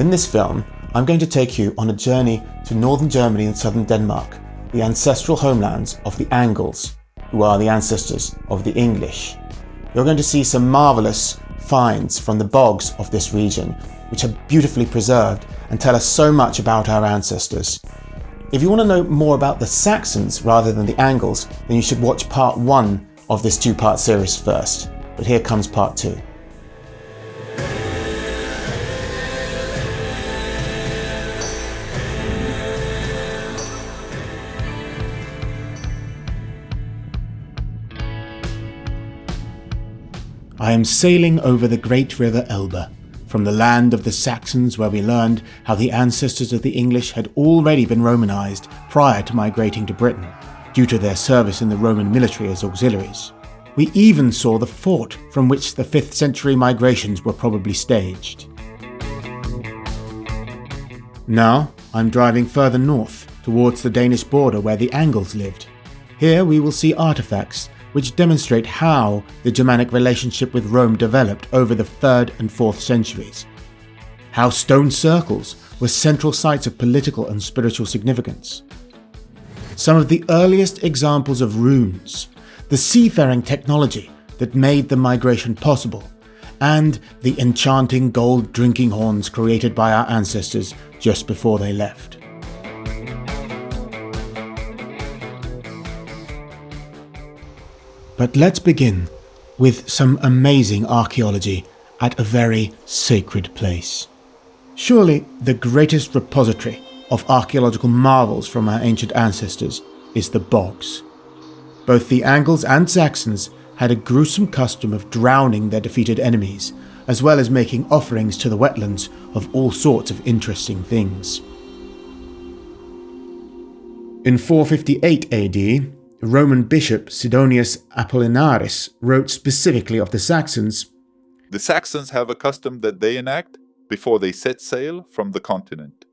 In this film, I'm going to take you on a journey to northern Germany and southern Denmark, the ancestral homelands of the Angles, who are the ancestors of the English. You're going to see some marvellous finds from the bogs of this region, which are beautifully preserved and tell us so much about our ancestors. If you want to know more about the Saxons rather than the Angles, then you should watch part 1 of this 2-part series first. But here comes part 2. I am sailing over the great river Elbe, from the land of the Saxons, where we learned how the ancestors of the English had already been Romanized prior to migrating to Britain, due to their service in the Roman military as auxiliaries. We even saw the fort from which the 5th century migrations were probably staged. Now, I'm driving further north, towards the Danish border where the Angles lived. Here we will see artefacts which demonstrate how the Germanic relationship with Rome developed over the 3rd and 4th centuries. How stone circles were central sites of political and spiritual significance. Some of the earliest examples of runes, the seafaring technology that made the migration possible, and the enchanting gold drinking horns created by our ancestors just before they left. But let's begin with some amazing archaeology at a very sacred place. Surely the greatest repository of archaeological marvels from our ancient ancestors is the bogs. Both the Angles and Saxons had a gruesome custom of drowning their defeated enemies, as well as making offerings to the wetlands of all sorts of interesting things. In 458 AD, Roman bishop Sidonius Apollinaris wrote specifically of the Saxons. The Saxons have a custom that they enact before they set sail from the continent,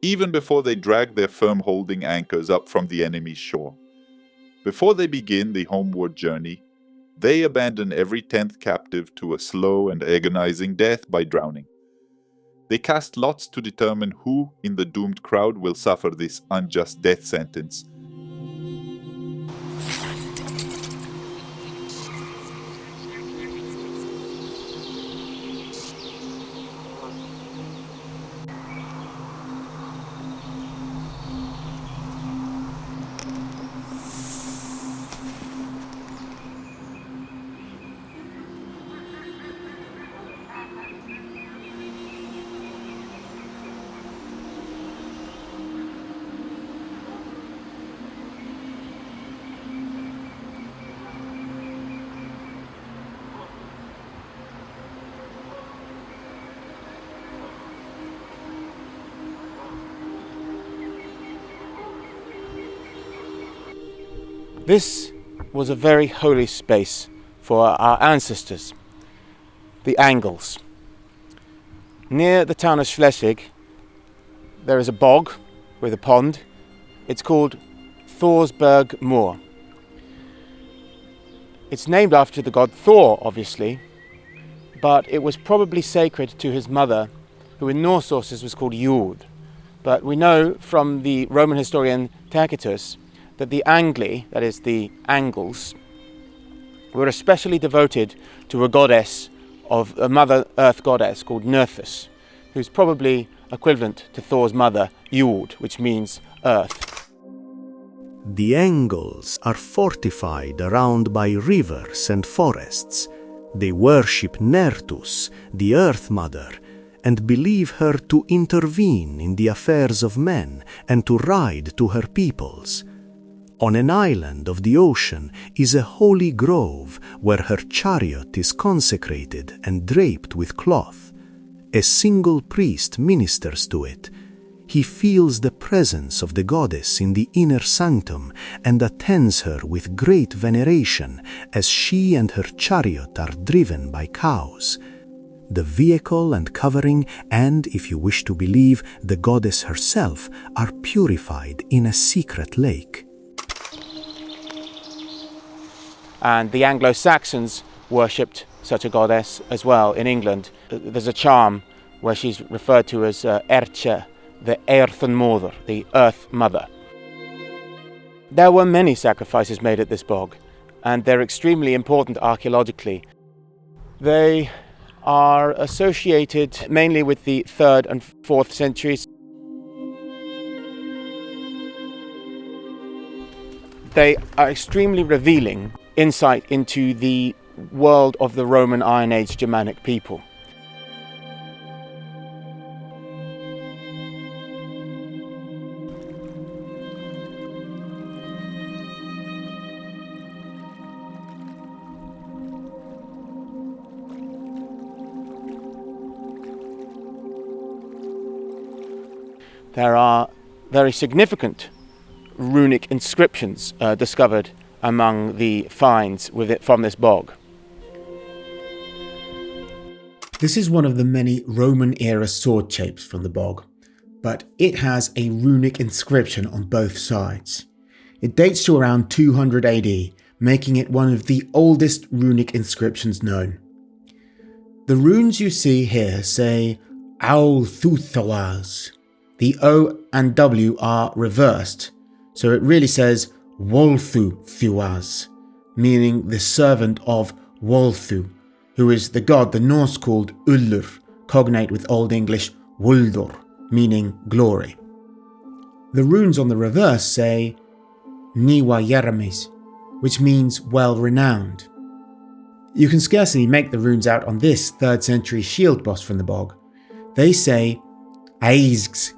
even before they drag their firm-holding anchors up from the enemy's shore. Before they begin the homeward journey, they abandon every 10th captive to a slow and agonizing death by drowning. They cast lots to determine who in the doomed crowd will suffer this unjust death sentence. This was a very holy space for our ancestors, the Angles. Near the town of Schleswig, there is a bog with a pond. It's called Thorsberg Moor. It's named after the god Thor, obviously, but it was probably sacred to his mother, who in Norse sources was called Jord. But we know from the Roman historian Tacitus that the Angli, that is the Angles, were especially devoted to a goddess of a mother earth goddess called Nerthus, who's probably equivalent to Thor's mother Jord, which means earth. The Angles are fortified around by rivers and forests. They worship Nerthus, the Earth Mother, and believe her to intervene in the affairs of men and to ride to her peoples. On an island of the ocean is a holy grove where her chariot is consecrated and draped with cloth. A single priest ministers to it. He feels the presence of the goddess in the inner sanctum and attends her with great veneration as she and her chariot are driven by cows. The vehicle and covering and, if you wish to believe, the goddess herself are purified in a secret lake. And the Anglo-Saxons worshipped such a goddess as well in England. There's a charm where she's referred to as Erce, the Earthen Mother, the Earth Mother. There were many sacrifices made at this bog, and they're extremely important archaeologically. They are associated mainly with the 3rd and 4th centuries. They are extremely revealing insight into the world of the Roman Iron Age Germanic people. There are very significant runic inscriptions discovered among the finds from this bog. This is one of the many Roman-era sword shapes from the bog, but it has a runic inscription on both sides. It dates to around 200 AD, making it one of the oldest runic inscriptions known. The runes you see here say Aulthuthawas. The O and W are reversed, so it really says Wolthuthuas, meaning the servant of Wolthu, who is the god the Norse called Ullur, cognate with Old English Wuldur, meaning glory. The runes on the reverse say Niwa Yerames, which means well-renowned. You can scarcely make the runes out on this 3rd century shield boss from the bog. They say Aizgs,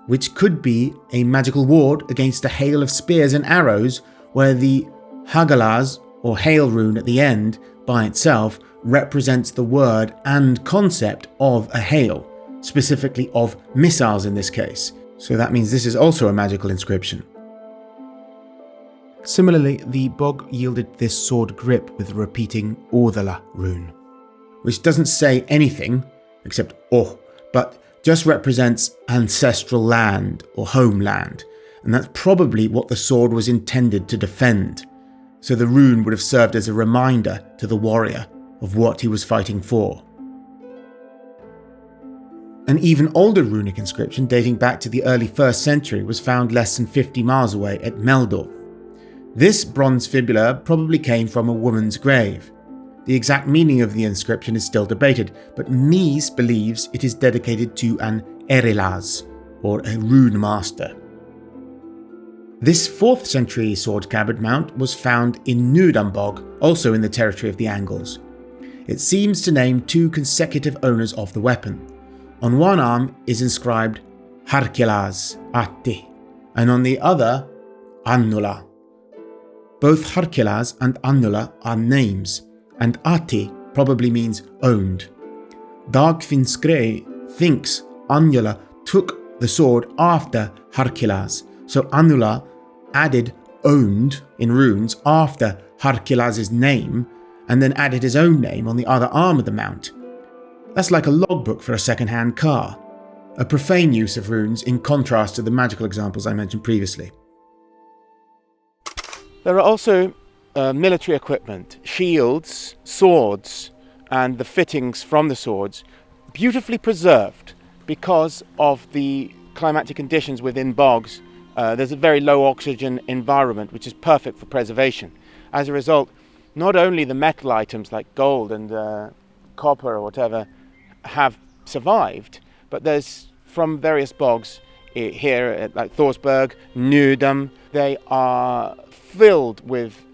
which could be a magical ward against a hail of spears and arrows, where the Hagalaz, or hail rune at the end, by itself, represents the word and concept of a hail, specifically of missiles in this case. So that means this is also a magical inscription. Similarly, the bog yielded this sword grip with the repeating Orthala rune, which doesn't say anything, except but just represents ancestral land or homeland, and that's probably what the sword was intended to defend. So the rune would have served as a reminder to the warrior of what he was fighting for. An even older runic inscription dating back to the early 1st century was found less than 50 miles away at Meldorf. This bronze fibula probably came from a woman's grave. The exact meaning of the inscription is still debated, but Mies believes it is dedicated to an Erelaz, or a rune master. This 4th century sword scabbard mount was found in Nydam bog, also in the territory of the Angles. It seems to name 2 consecutive owners of the weapon. On one arm is inscribed Harkelaz Atti, and on the other Annula. Both Harkelaz and Annula are names, and Ati probably means owned. Dagfinn Skræ thinks Annula took the sword after Harkelaz, so Annula added owned in runes after Harkelaz's name, and then added his own name on the other arm of the mount. That's like a logbook for a second-hand car, a profane use of runes in contrast to the magical examples I mentioned previously. There are also military equipment, shields, swords, and the fittings from the swords, beautifully preserved because of the climatic conditions within bogs. There's a very low oxygen environment, which is perfect for preservation. As a result, not only the metal items like gold and copper or whatever have survived, but there's from various bogs here, like Thorsberg, Nydam, they are filled with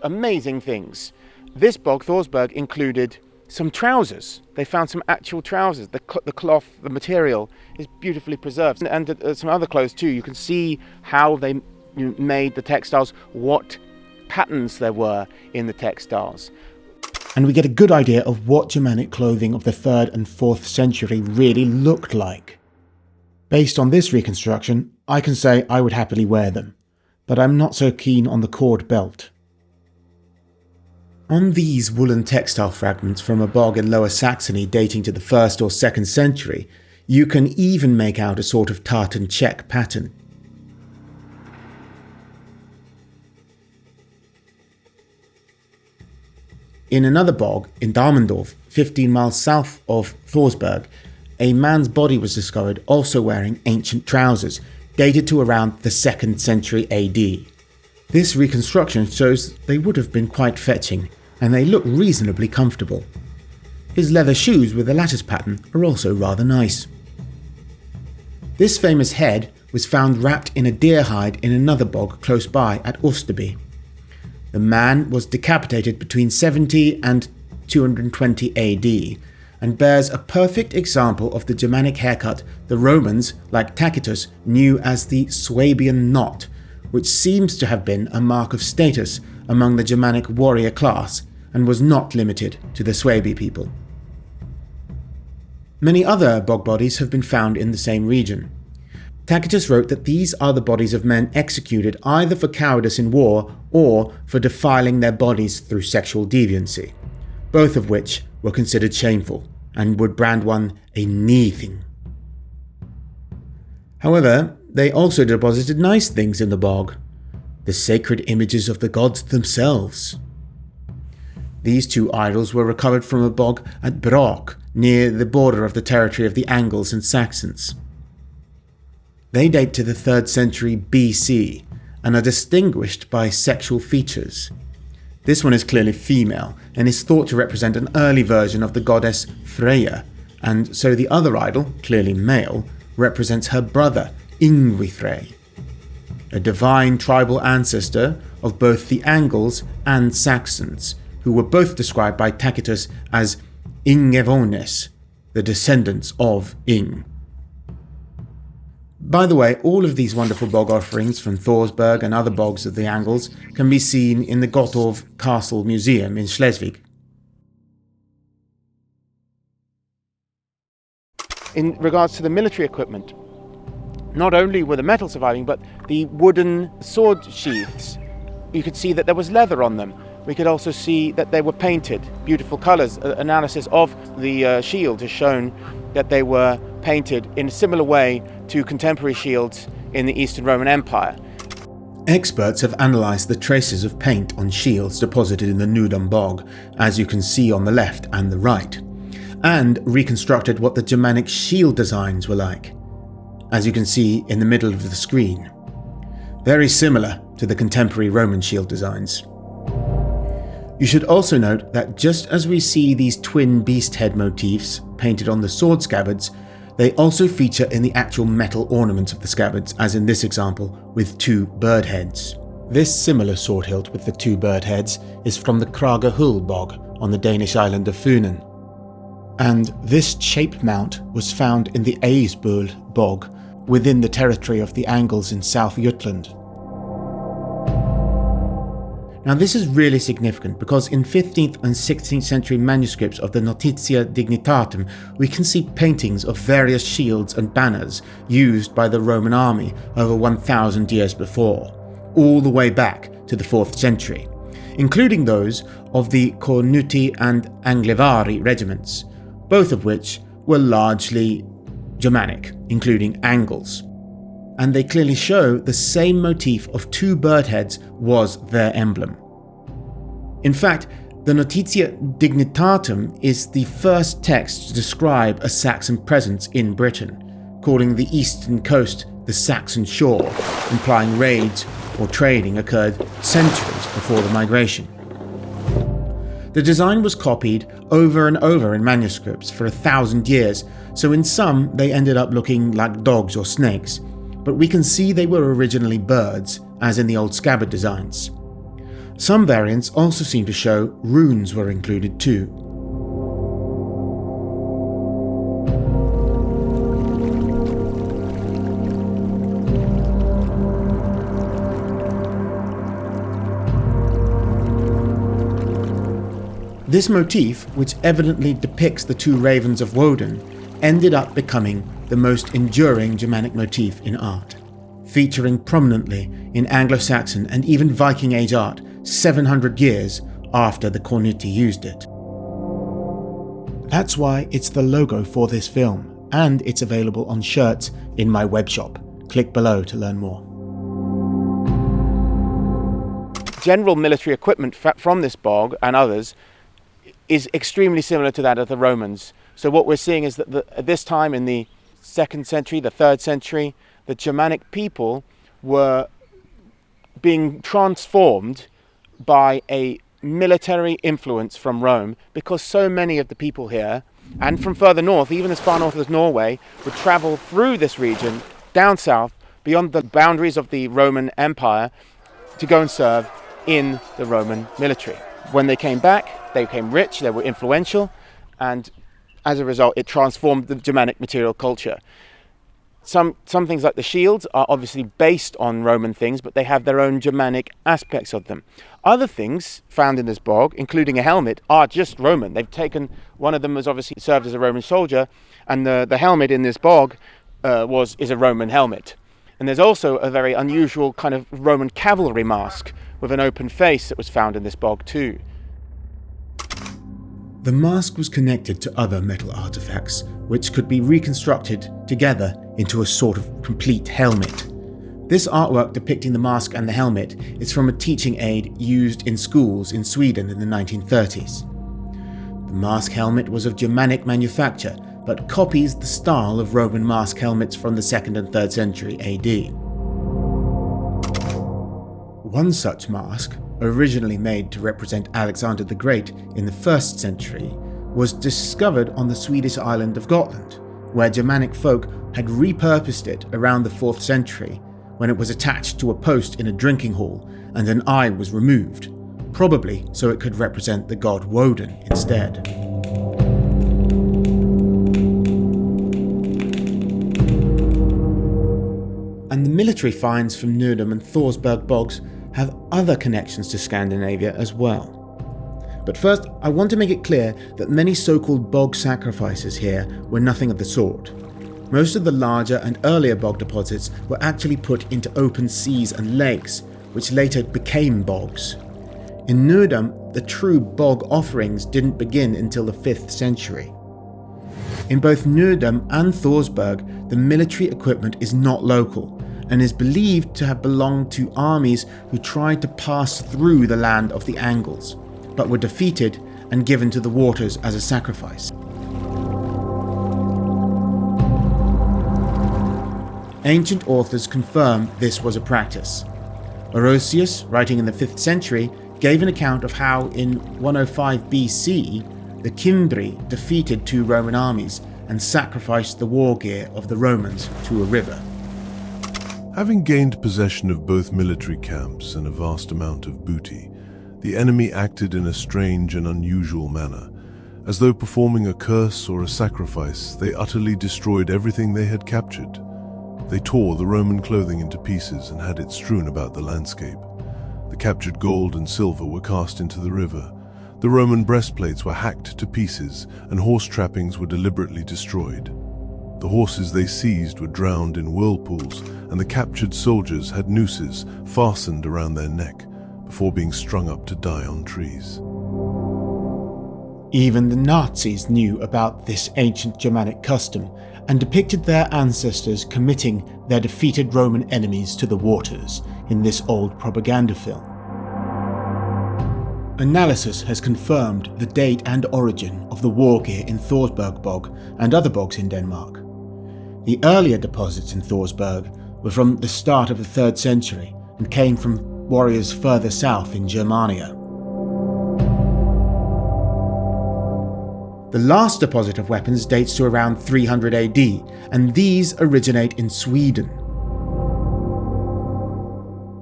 amazing things. This bog, Thorsberg, included some trousers. They found some actual trousers. The cloth, the material is beautifully preserved. And some other clothes too. You can see how they made the textiles, what patterns there were in the textiles. And we get a good idea of what Germanic clothing of the 3rd and 4th century really looked like. Based on this reconstruction, I can say I would happily wear them, but I'm not so keen on the cord belt. On these woolen textile fragments from a bog in Lower Saxony dating to the 1st or 2nd century, you can even make out a sort of tartan check pattern. In another bog in Dammendorf, 15 miles south of Thorsberg, a man's body was discovered also wearing ancient trousers, dated to around the 2nd century AD. This reconstruction shows they would have been quite fetching, and they look reasonably comfortable. His leather shoes with a lattice pattern are also rather nice. This famous head was found wrapped in a deer hide in another bog close by at Osterby. The man was decapitated between 70 and 220 AD, and bears a perfect example of the Germanic haircut the Romans, like Tacitus, knew as the Swabian knot, which seems to have been a mark of status among the Germanic warrior class and was not limited to the Swabi people. Many other bog bodies have been found in the same region. Tacitus wrote that these are the bodies of men executed either for cowardice in war or for defiling their bodies through sexual deviancy, both of which were considered shameful and would brand one a Neething. However, they also deposited nice things in the bog, the sacred images of the gods themselves. These 2 idols were recovered from a bog at Brock, near the border of the territory of the Angles and Saxons. They date to the 3rd century BC and are distinguished by sexual features. This one is clearly female and is thought to represent an early version of the goddess Freya, and so the other idol, clearly male, represents her brother Yngvithray, a divine tribal ancestor of both the Angles and Saxons, who were both described by Tacitus as Ingevones, the descendants of Yng. By the way, all of these wonderful bog offerings from Thorsberg and other bogs of the Angles can be seen in the Gottorp Castle Museum in Schleswig. In regards to the military equipment, not only were the metal surviving, but the wooden sword sheaths, you could see that there was leather on them. We could also see that they were painted, beautiful colours. Analysis of the shield has shown that they were painted in a similar way to contemporary shields in the Eastern Roman Empire. Experts have analysed the traces of paint on shields deposited in the Nydam bog, as you can see on the left and the right, and reconstructed what the Germanic shield designs were like, as you can see in the middle of the screen. Very similar to the contemporary Roman shield designs. You should also note that just as we see these twin beast head motifs painted on the sword scabbards, they also feature in the actual metal ornaments of the scabbards, as in this example with 2 bird heads. This similar sword hilt with the 2 bird heads is from the Kragerhul bog on the Danish island of Funen. And this shape mount was found in the Eisbøl bog within the territory of the Angles in South Jutland. Now this is really significant because in 15th and 16th century manuscripts of the Notitia Dignitatum we can see paintings of various shields and banners used by the Roman army over 1000 years before, all the way back to the 4th century, including those of the Cornuti and Anglevari regiments, both of which were largely Germanic, including Angles. And they clearly show the same motif of 2 bird heads was their emblem. In fact, the Notitia Dignitatum is the first text to describe a Saxon presence in Britain, calling the eastern coast the Saxon shore, implying raids or trading occurred centuries before the migration. The design was copied over and over in manuscripts for 1,000 years, so in some they ended up looking like dogs or snakes, but we can see they were originally birds, as in the old scabbard designs. Some variants also seem to show runes were included too. This motif, which evidently depicts the 2 ravens of Woden, ended up becoming the most enduring Germanic motif in art, featuring prominently in Anglo-Saxon and even Viking Age art 700 years after the Cornuti used it. That's why it's the logo for this film, and it's available on shirts in my webshop. Click below to learn more. General military equipment from this bog and others is extremely similar to that of the Romans. So what we're seeing is that at this time in the 2nd century, the 3rd century, the Germanic people were being transformed by a military influence from Rome, because so many of the people here, and from further north, even as far north as Norway, would travel through this region, down south, beyond the boundaries of the Roman Empire, to go and serve in the Roman military. When they came back, they became rich, they were influential, and as a result, it transformed the Germanic material culture. Some things like the shields are obviously based on Roman things, but they have their own Germanic aspects of them. Other things found in this bog, including a helmet, are just Roman. They've taken, one of them was obviously served as a Roman soldier, and the helmet in this bog is a Roman helmet. And there's also a very unusual kind of Roman cavalry mask with an open face that was found in this bog too. The mask was connected to other metal artifacts, which could be reconstructed together into a sort of complete helmet. This artwork depicting the mask and the helmet is from a teaching aid used in schools in Sweden in the 1930s. The mask helmet was of Germanic manufacture, but copies the style of Roman mask helmets from the 2nd and 3rd century AD. One such mask, originally made to represent Alexander the Great in the 1st century, was discovered on the Swedish island of Gotland, where Germanic folk had repurposed it around the 4th century, when it was attached to a post in a drinking hall and an eye was removed, probably so it could represent the god Woden instead. And the military finds from Nydam and Thorsberg bogs have other connections to Scandinavia as well. But first, I want to make it clear that many so-called bog sacrifices here were nothing of the sort. Most of the larger and earlier bog deposits were actually put into open seas and lakes, which later became bogs. In Nydam, the true bog offerings didn't begin until the 5th century. In both Nydam and Thorsberg, the military equipment is not local, and is believed to have belonged to armies who tried to pass through the land of the Angles, but were defeated and given to the waters as a sacrifice. Ancient authors confirm this was a practice. Orosius, writing in the 5th century, gave an account of how in 105 BC, the Cimbri defeated 2 Roman armies and sacrificed the war gear of the Romans to a river. Having gained possession of both military camps and a vast amount of booty, the enemy acted in a strange and unusual manner. As though performing a curse or a sacrifice, they utterly destroyed everything they had captured. They tore the Roman clothing into pieces and had it strewn about the landscape. The captured gold and silver were cast into the river. The Roman breastplates were hacked to pieces, and horse trappings were deliberately destroyed. The horses they seized were drowned in whirlpools, and the captured soldiers had nooses fastened around their neck before being strung up to die on trees. Even the Nazis knew about this ancient Germanic custom and depicted their ancestors committing their defeated Roman enemies to the waters in this old propaganda film. Analysis has confirmed the date and origin of the war gear in Thorsberg bog and other bogs in Denmark. The earlier deposits in Thorsberg were from the start of the 3rd century and came from warriors further south in Germania. The last deposit of weapons dates to around 300 AD, and these originate in Sweden.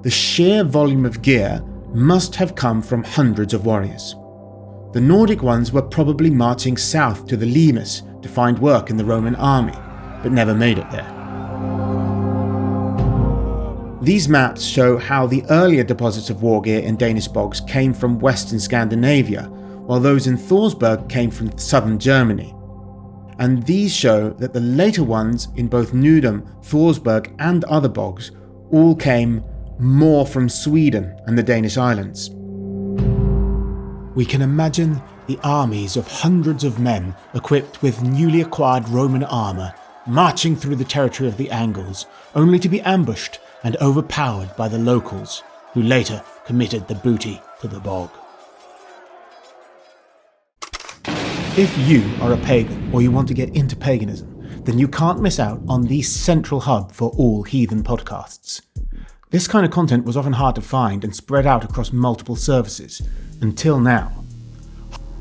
The sheer volume of gear must have come from hundreds of warriors. The Nordic ones were probably marching south to the Limes to find work in the Roman army, but never made it there. These maps show how the earlier deposits of war gear in Danish bogs came from western Scandinavia, while those in Thorsberg came from southern Germany. And these show that the later ones in both Nydam, Thorsberg and other bogs all came more from Sweden and the Danish islands. We can imagine the armies of hundreds of men equipped with newly acquired Roman armour marching through the territory of the Angles, only to be ambushed and overpowered by the locals, who later committed the booty to the bog. If you are a pagan or you want to get into paganism, then you can't miss out on the central hub for all heathen podcasts. This kind of content was often hard to find and spread out across multiple services, until now.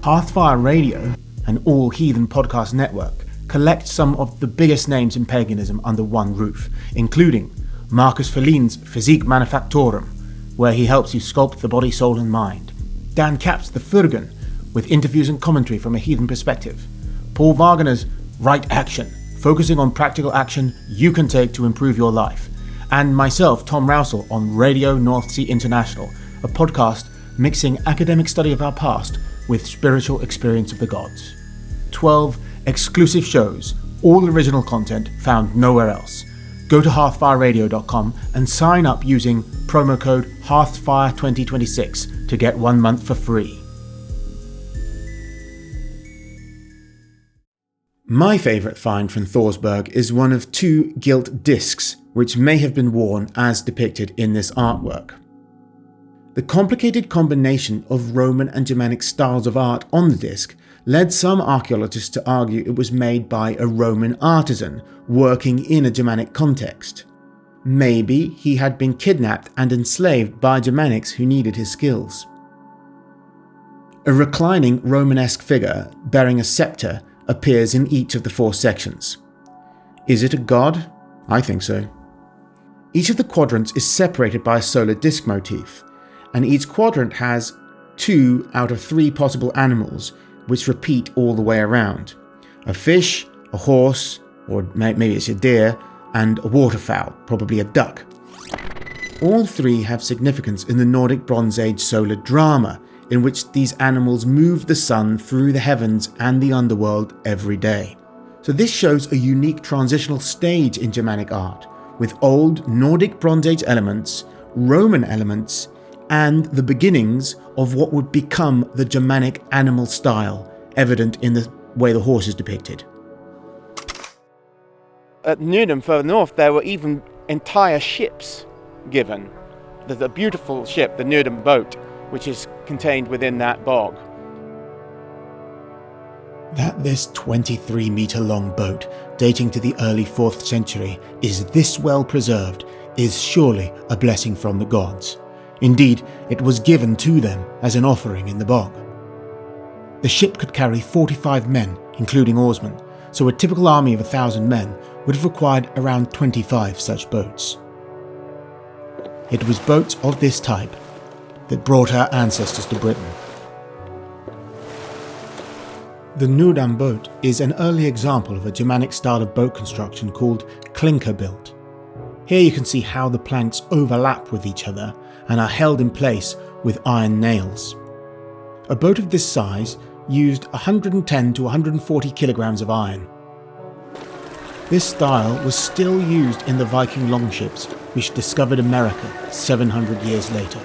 Hearthfire Radio, an all heathen podcast network, collects some of the biggest names in paganism under one roof, including Marcus Verlien's Physique Manufactorum, where he helps you sculpt the body, soul and mind; Dan Kapp's The Furgen, with interviews and commentary from a heathen perspective; Paul Wagner's Right Action, focusing on practical action you can take to improve your life; and myself, Tom Rousel, on Radio North Sea International, a podcast mixing academic study of our past with spiritual experience of the gods. 12 exclusive shows, all original content found nowhere else. Go to hearthfireradio.com and sign up using promo code HEARTHFIRE2026 to get 1 month for free. My favourite find from Thorsberg is one of 2 gilt discs which may have been worn as depicted in this artwork. The complicated combination of Roman and Germanic styles of art on the disc led some archaeologists to argue it was made by a Roman artisan working in a Germanic context. Maybe he had been kidnapped and enslaved by Germanics who needed his skills. A reclining Romanesque figure bearing a scepter appears in each of the 4 sections. Is it a god? I think so. Each of the quadrants is separated by a solar disk motif, and each quadrant has 2 out of 3 possible animals which repeat all the way around. A fish, a horse, or maybe it's a deer, and a waterfowl, probably a duck. All 3 have significance in the Nordic Bronze Age solar drama, in which these animals move the sun through the heavens and the underworld every day. So this shows a unique transitional stage in Germanic art, with old Nordic Bronze Age elements, Roman elements, and the beginnings of what would become the Germanic animal style, evident in the way the horse is depicted. At Nydam, further north, there were even entire ships given. There's a beautiful ship, the Nydam boat, which is contained within that bog. That this 23-metre long boat, dating to the early 4th century, is this well preserved is surely a blessing from the gods. Indeed, it was given to them as an offering in the bog. The ship could carry 45 men, including oarsmen, so a typical army of 1,000 men would have required around 25 such boats. It was boats of this type that brought our ancestors to Britain. The Nydam boat is an early example of a Germanic style of boat construction called clinker built. Here you can see how the planks overlap with each other and are held in place with iron nails. A boat of this size used 110 to 140 kilograms of iron. This style was still used in the Viking longships which discovered America 700 years later.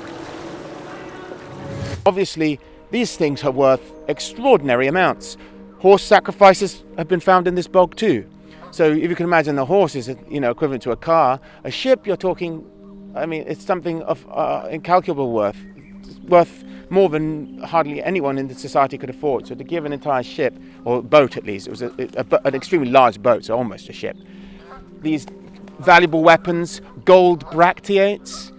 Obviously, these things are worth extraordinary amounts. Horse sacrifices have been found in this bog too. So if you can imagine, the horse is equivalent to a car. A ship, you're talking, it's something of incalculable worth. It's worth more than hardly anyone in the society could afford. So to give an entire ship, or boat at least, it was an extremely large boat, so almost a ship. These valuable weapons, gold bracteates,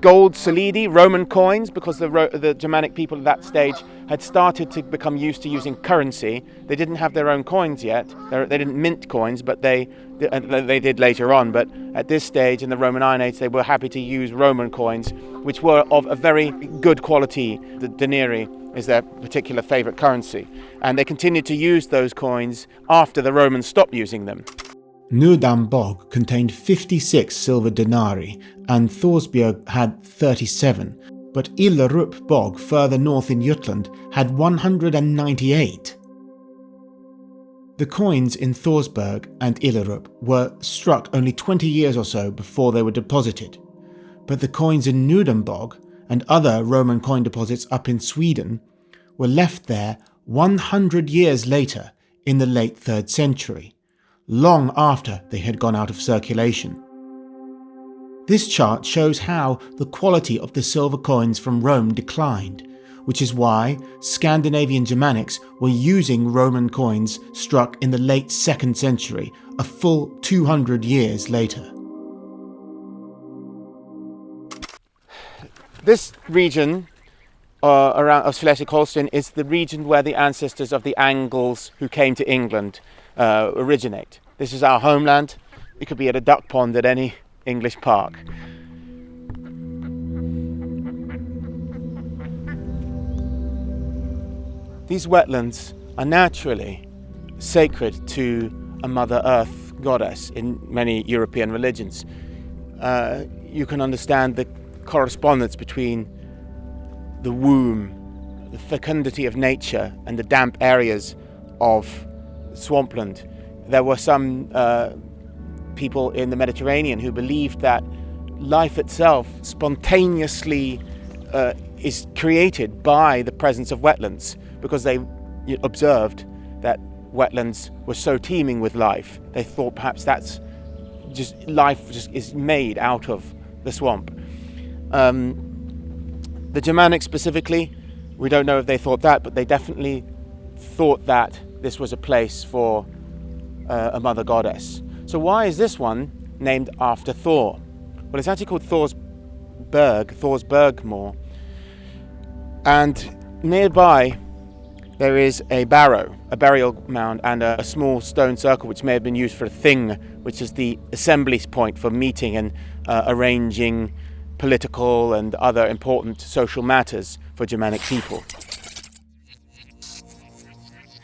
gold solidi, Roman coins, because the Germanic people at that stage had started to become used to using currency. They didn't have their own coins yet. They didn't mint coins, but they did later on. But at this stage in the Roman Iron Age, they were happy to use Roman coins, which were of a very good quality. The denarii is their particular favourite currency. And they continued to use those coins after the Romans stopped using them. Nydam bog contained 56 silver denarii, and Thorsberg had 37, but Illerup bog further north in Jutland had 198. The coins in Thorsberg and Illerup were struck only 20 years or so before they were deposited, but the coins in Nydam bog and other Roman coin deposits up in Sweden were left there 100 years later in the late 3rd century, long after they had gone out of circulation. This chart shows how the quality of the silver coins from Rome declined, which is why Scandinavian Germanics were using Roman coins struck in the late 2nd century, a full 200 years later. This region around of Schleswig-Holstein is the region where the ancestors of the Angles who came to England originate. This is our homeland. We could be at a duck pond at any English park. These wetlands are naturally sacred to a Mother Earth goddess in many European religions. You can understand the correspondence between the womb, the fecundity of nature, and the damp areas of swampland. There were some people in the Mediterranean who believed that life itself spontaneously is created by the presence of wetlands, because they observed that wetlands were so teeming with life. They thought perhaps that's just life just is made out of the swamp. The Germanics specifically, we don't know if they thought that, but they definitely thought that this was a place for a mother goddess. So why is this one named after Thor? Well, it's actually called Thorsberg Moor. And nearby there is a barrow, a burial mound, and a small stone circle which may have been used for a thing, which is the assembly point for meeting and arranging political and other important social matters for Germanic people.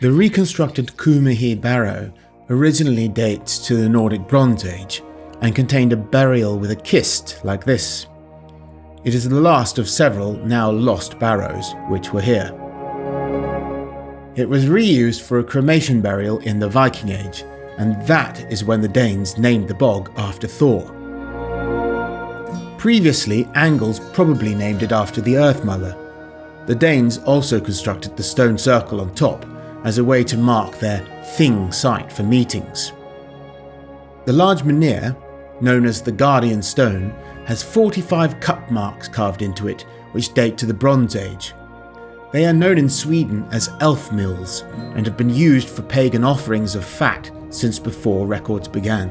The reconstructed Kummerhy barrow originally dates to the Nordic Bronze Age and contained a burial with a kist like this. It is the last of several now lost barrows which were here. It was reused for a cremation burial in the Viking Age, and that is when the Danes named the bog after Thor. Previously, Angles probably named it after the Earth Mother. The Danes also constructed the stone circle on top as a way to mark their thing site for meetings. The large menhir, known as the Guardian Stone, has 45 cup marks carved into it, which date to the Bronze Age. They are known in Sweden as elf mills and have been used for pagan offerings of fat since before records began.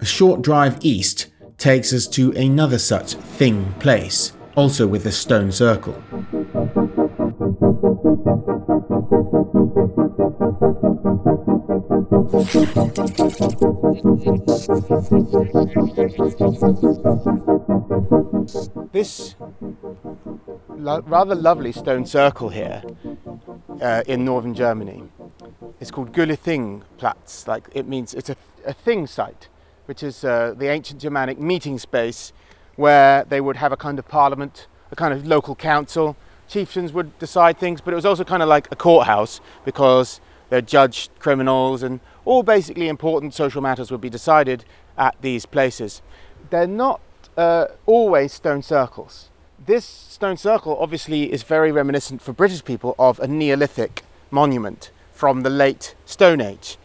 A short drive east takes us to another such thing place, also with a stone circle. This rather lovely stone circle here in northern Germany is called Guly Thing Platz. Like, it means it's a thing site, which is the ancient Germanic meeting space where they would have a kind of parliament, a kind of local council. Chieftains would decide things, but it was also kind of like a courthouse because they judged criminals, and all basically important social matters would be decided at these places. They're not always stone circles. This stone circle obviously is very reminiscent for British people of a Neolithic monument from the late Stone Age.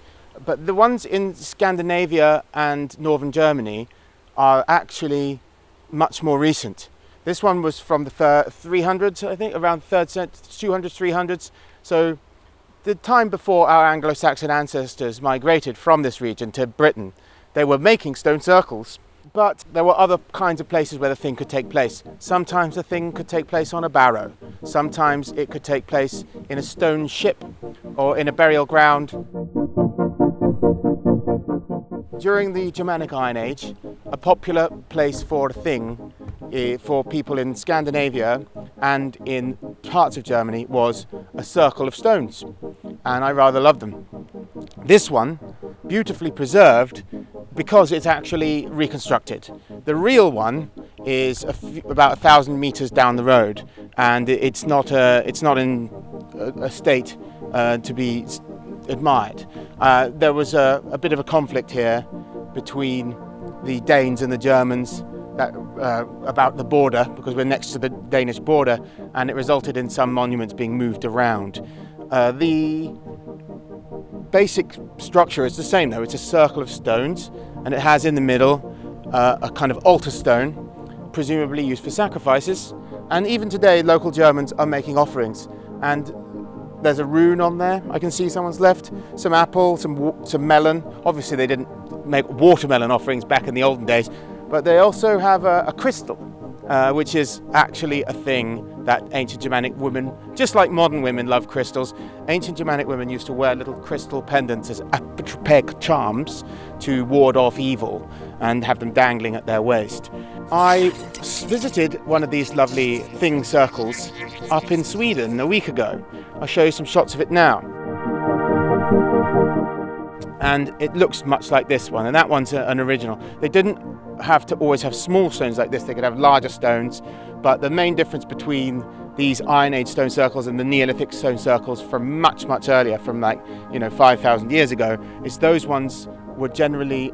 But the ones in Scandinavia and northern are actually much more recent. This one was from the 300s, I think, around 200s, 300s. So the time before our Anglo-Saxon ancestors migrated from this region to Britain, they were making stone circles. But there were other kinds of places where the thing could take place. Sometimes the thing could take place on a barrow. Sometimes it could take place in a stone ship or in a burial ground. During the Germanic Iron Age, a popular place for a thing for people in Scandinavia and in parts of Germany was a circle of stones, and I rather love them. This one, beautifully preserved because it's actually reconstructed. The real one is about 1,000 meters down the road, and it's not in a state to be admired. There was a bit of a conflict here between the Danes and the Germans about the border, because we're next to the Danish border, and it resulted in some monuments being moved around. The basic structure is the same though. It's a circle of stones, and it has in the middle a kind of altar stone, presumably used for sacrifices. And even today, local Germans are making offerings. And there's a rune on there. I can see someone's left some apple, some melon. Obviously, they didn't make watermelon offerings back in the olden days, but they also have a crystal, which is actually a thing that ancient Germanic women, just like modern women love crystals, ancient Germanic women used to wear little crystal pendants as artefacts charms to ward off evil and have them dangling at their waist. I visited one of these lovely thing circles up in Sweden a week ago. I'll show you some shots of it now. And it looks much like this one, and that one's an original. They didn't have to always have small stones like this, they could have larger stones, but the main difference between these Iron Age stone circles and the Neolithic stone circles from much earlier, from 5,000 years ago, is those ones were generally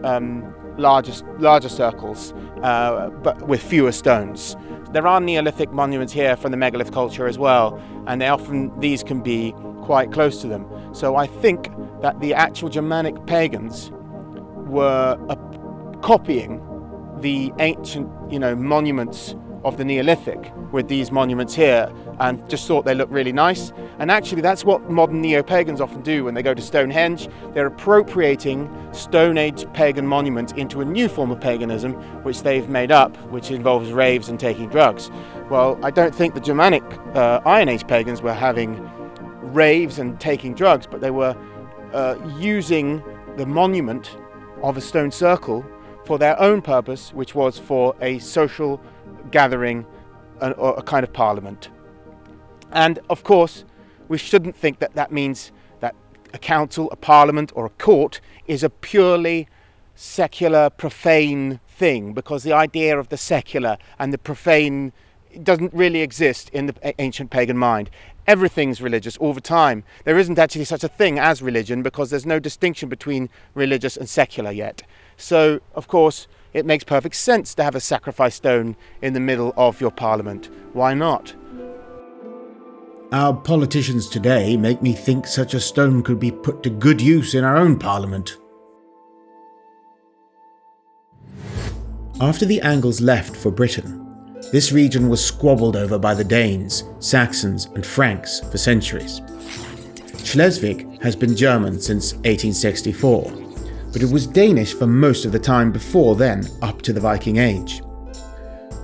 larger circles, but with fewer stones. There are Neolithic monuments here from the megalith culture as well, and these can be quite close to them. So I think that the actual Germanic pagans were copying the ancient, monuments of the Neolithic with these monuments here, and just thought they looked really nice. And actually that's what modern neo-pagans often do when they go to Stonehenge. They're appropriating Stone Age pagan monuments into a new form of paganism which they've made up, which involves raves and taking drugs. Well, I don't think the Germanic Iron Age pagans were having raves and taking drugs, but they were using the monument of a stone circle for their own purpose, which was for a social gathering or a kind of parliament. And of course, we shouldn't think that that means that a council, a parliament, or a court is a purely secular, profane thing, because the idea of the secular and the profane doesn't really exist in the ancient pagan mind. Everything's religious all the time. There isn't actually such a thing as religion, because there's no distinction between religious and secular yet. So, of course, it makes perfect sense to have a sacrifice stone in the middle of your parliament. Why not? Our politicians today make me think such a stone could be put to good use in our own parliament. After the Angles left for Britain, this region was squabbled over by the Danes, Saxons and Franks for centuries. Schleswig has been German since 1864, but it was Danish for most of the time before then, up to the Viking Age.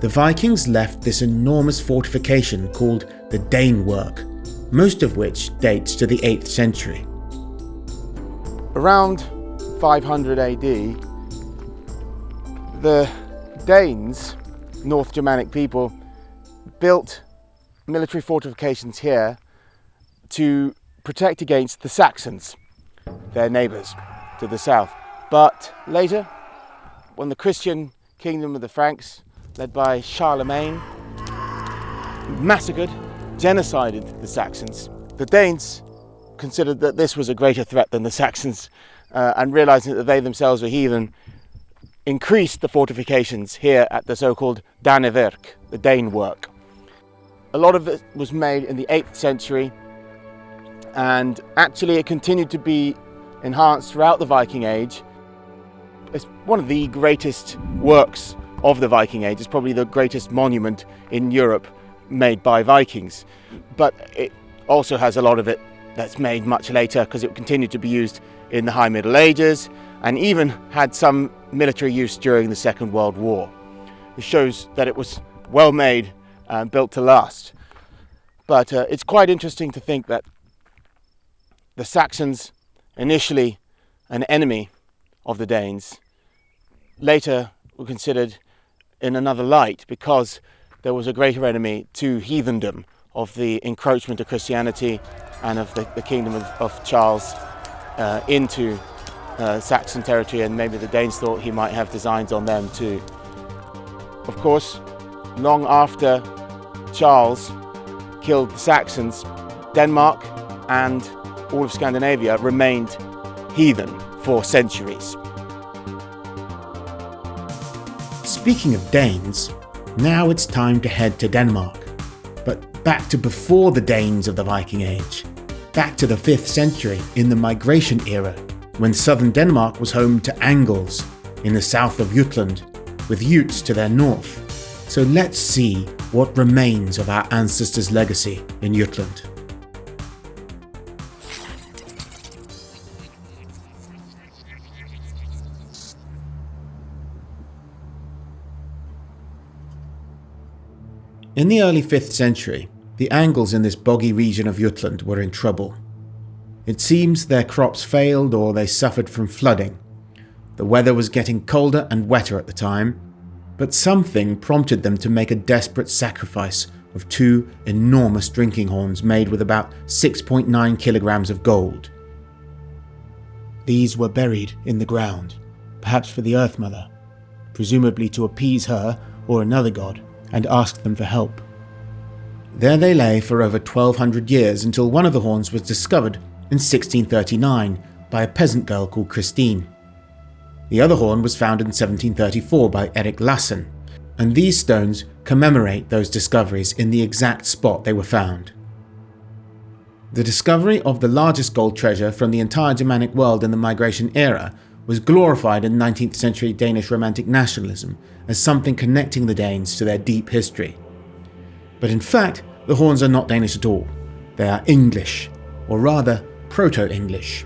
The Vikings left this enormous fortification called the Dane-work, most of which dates to the 8th century. Around 500 AD, the Danes, North Germanic people, built military fortifications here to protect against the Saxons, their neighbours to the south. But later, when the Christian kingdom of the Franks, led by Charlemagne, massacred, genocided the Saxons, the Danes considered that this was a greater threat than the Saxons, and realising that they themselves were heathen, increased the fortifications here at the so-called Dane-work, the Dane-work. A lot of it was made in the 8th century, and actually it continued to be enhanced throughout the Viking Age. It's one of the greatest works of the Viking Age. It's probably the greatest monument in Europe made by Vikings, but it also has a lot of it that's made much later, because it continued to be used in the High Middle Ages and even had some military use during the Second World War. It shows that it was well made and built to last. But it's quite interesting to think that the Saxons, initially an enemy of the Danes, later were considered in another light, because there was a greater enemy to heathendom, of the encroachment of Christianity and of the kingdom of Charles into Saxon territory, and maybe the Danes thought he might have designs on them too. Of course, long after Charles killed the Saxons, Denmark and all of Scandinavia remained heathen for centuries. Speaking of Danes, now it's time to head to Denmark, but back to before the Danes of the Viking Age. back to the 5th century in the migration era, when southern Denmark was home to Angles in the south of Jutland, with Jutes to their north. So let's see what remains of our ancestors' legacy in Jutland. In the early 5th century, the Angles in this boggy region of Jutland were in trouble. It seems their crops failed or they suffered from flooding. The weather was getting colder and wetter at the time, but something prompted them to make a desperate sacrifice of 2 enormous drinking horns made with about 6.9 kilograms of gold. These were buried in the ground, perhaps for the Earth Mother, presumably to appease her or another god, and ask them for help. There they lay for over 1200 years until one of the horns was discovered in 1639 by a peasant girl called Christine. The other horn was found in 1734 by Erik Lassen, and these stones commemorate those discoveries in the exact spot they were found. The discovery of the largest gold treasure from the entire Germanic world in the migration era was glorified in 19th century Danish romantic nationalism as something connecting the Danes to their deep history. But in fact, the horns are not Danish at all. They are English, or rather Proto-English.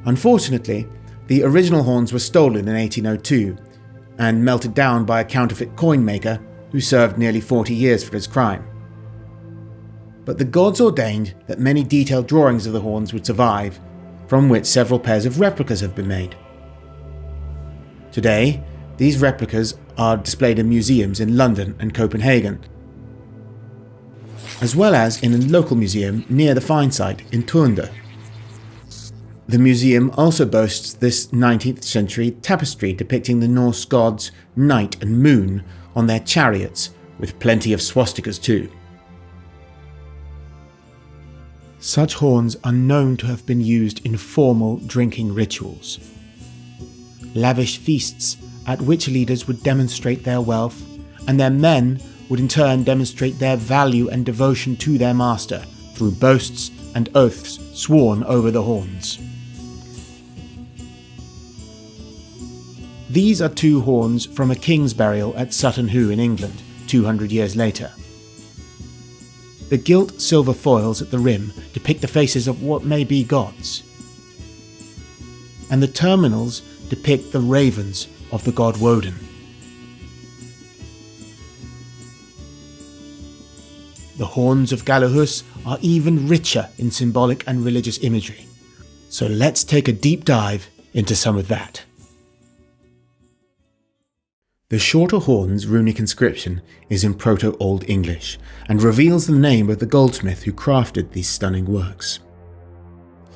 Unfortunately, the original horns were stolen in 1802 and melted down by a counterfeit coin maker who served nearly 40 years for his crime. But the gods ordained that many detailed drawings of the horns would survive, from which several pairs of replicas have been made. Today, these replicas are displayed in museums in London and Copenhagen, as well as in a local museum near the find site in Turnde. The museum also boasts this 19th century tapestry depicting the Norse gods Night and Moon on their chariots, with plenty of swastikas too. Such horns are known to have been used in formal drinking rituals. Lavish feasts at which leaders would demonstrate their wealth, and their men would in turn demonstrate their value and devotion to their master through boasts and oaths sworn over the horns. These are 2 horns from a king's burial at Sutton Hoo in England, 200 years later. The gilt silver foils at the rim depict the faces of what may be gods, and the terminals depict the ravens of the god Woden. The horns of Gallehus are even richer in symbolic and religious imagery, so let's take a deep dive into some of that. The shorter horn's runic inscription is in Proto-Old English and reveals the name of the goldsmith who crafted these stunning works.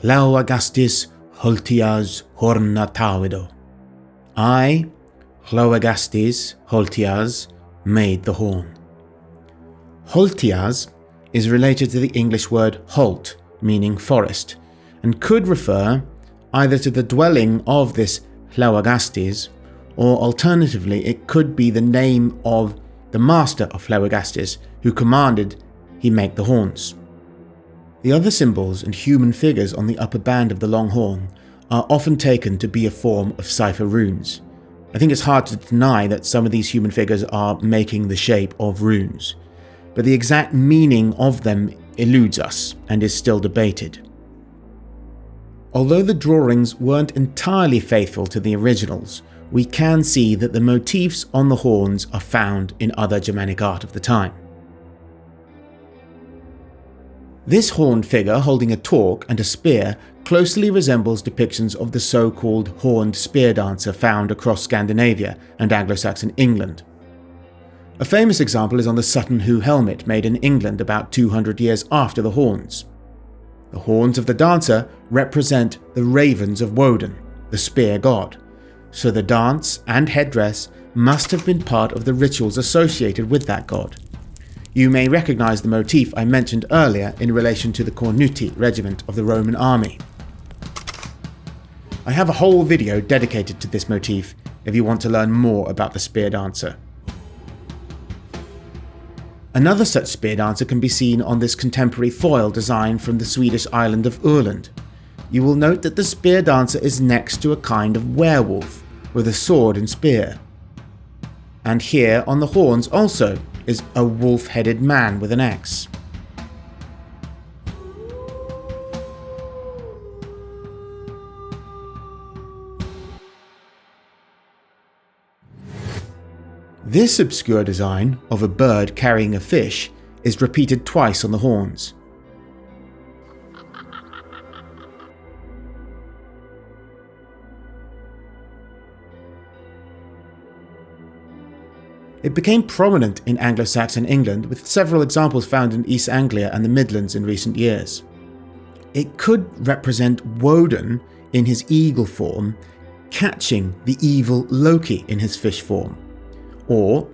Luplau Janssen Holtias horna tavedo. I, Luplau Janssen Holtias, made the horn. Holtias is related to the English word holt, meaning forest, and could refer either to the dwelling of this Luplau Janssen, or alternatively it could be the name of the master of Luplau Janssen who commanded he make the horns. The other symbols and human figures on the upper band of the long horn are often taken to be a form of cipher runes. I think it's hard to deny that some of these human figures are making the shape of runes, but the exact meaning of them eludes us and is still debated. Although the drawings weren't entirely faithful to the originals, we can see that the motifs on the horns are found in other Germanic art of the time. This horned figure holding a torque and a spear closely resembles depictions of the so-called horned spear dancer found across Scandinavia and Anglo-Saxon England. A famous example is on the Sutton Hoo helmet made in England about 200 years after the horns. The horns of the dancer represent the ravens of Woden, the spear god, so the dance and headdress must have been part of the rituals associated with that god. You may recognize the motif I mentioned earlier in relation to the Cornuti regiment of the Roman army. I have a whole video dedicated to this motif if you want to learn more about the spear dancer. Another such spear dancer can be seen on this contemporary foil design from the Swedish island of Öland. You will note that the spear dancer is next to a kind of werewolf with a sword and spear. And here on the horns also is a wolf-headed man with an axe. This obscure design of a bird carrying a fish is repeated twice on the horns. It became prominent in Anglo-Saxon England, with several examples found in East Anglia and the Midlands in recent years. It could represent Woden in his eagle form catching the evil Loki in his fish form. Or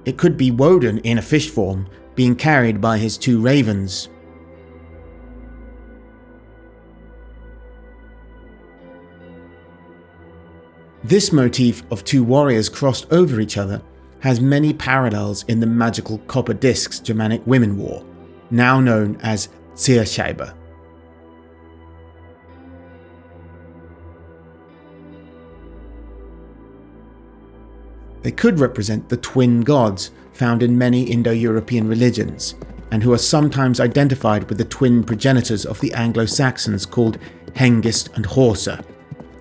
it could be Woden in a fish form being carried by his two ravens. This motif of two warriors crossed over each other has many parallels in the magical copper discs Germanic women wore, now known as Zierscheibe. They could represent the twin gods found in many Indo-European religions, and who are sometimes identified with the twin progenitors of the Anglo-Saxons called Hengist and Horsa,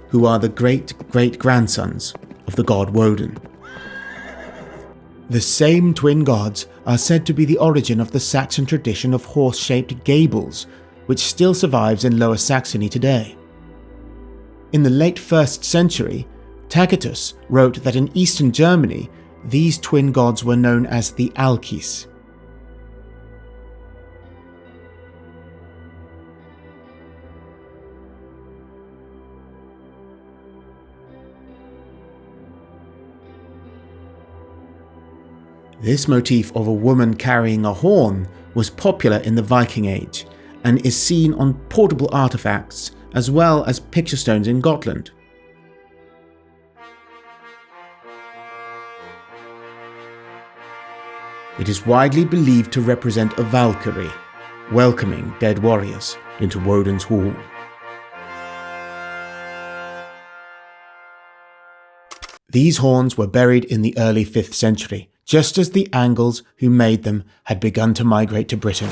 who are the great-great-grandsons of the god Woden. The same twin gods are said to be the origin of the Saxon tradition of horse-shaped gables, which still survives in Lower Saxony today. In the late 1st century, Tacitus wrote that in eastern Germany, these twin gods were known as the Alkis. This motif of a woman carrying a horn was popular in the Viking Age and is seen on portable artefacts as well as picture stones in Gotland. It is widely believed to represent a Valkyrie, welcoming dead warriors into Woden's hall. These horns were buried in the early 5th century, just as the Angles who made them had begun to migrate to Britain.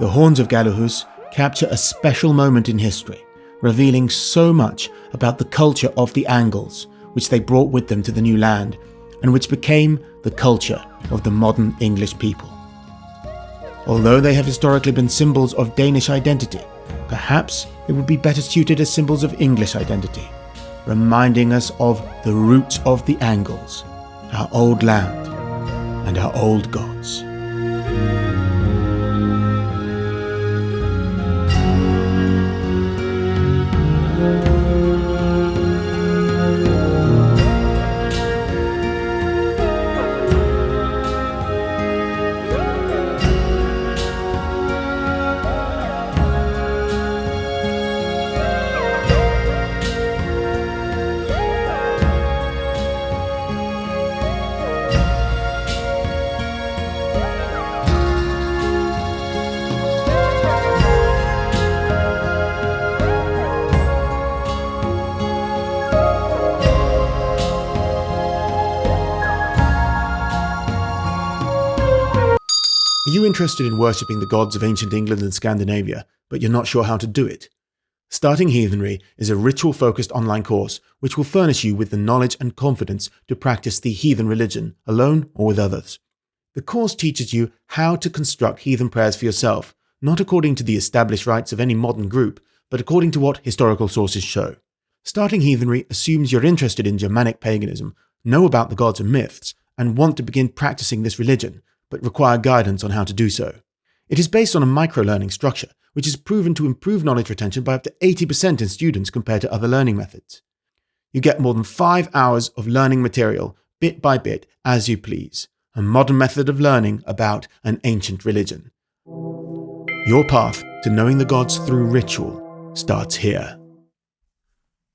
The horns of Gallehus capture a special moment in history, revealing so much about the culture of the Angles, which they brought with them to the new land, and which became the culture of the modern English people. Although they have historically been symbols of Danish identity, perhaps they would be better suited as symbols of English identity, reminding us of the roots of the Angles, our old land, and our old gods. Are you interested in worshipping the gods of ancient England and Scandinavia, but you're not sure how to do it? Starting Heathenry is a ritual-focused online course which will furnish you with the knowledge and confidence to practice the heathen religion, alone or with others. The course teaches you how to construct heathen prayers for yourself, not according to the established rites of any modern group, but according to what historical sources show. Starting Heathenry assumes you're interested in Germanic paganism, know about the gods and myths, and want to begin practicing this religion, but require guidance on how to do so. It is based on a micro-learning structure, which is proven to improve knowledge retention by up to 80% in students compared to other learning methods. You get more than 5 hours of learning material, bit by bit, as you please. A modern method of learning about an ancient religion. Your path to knowing the gods through ritual starts here.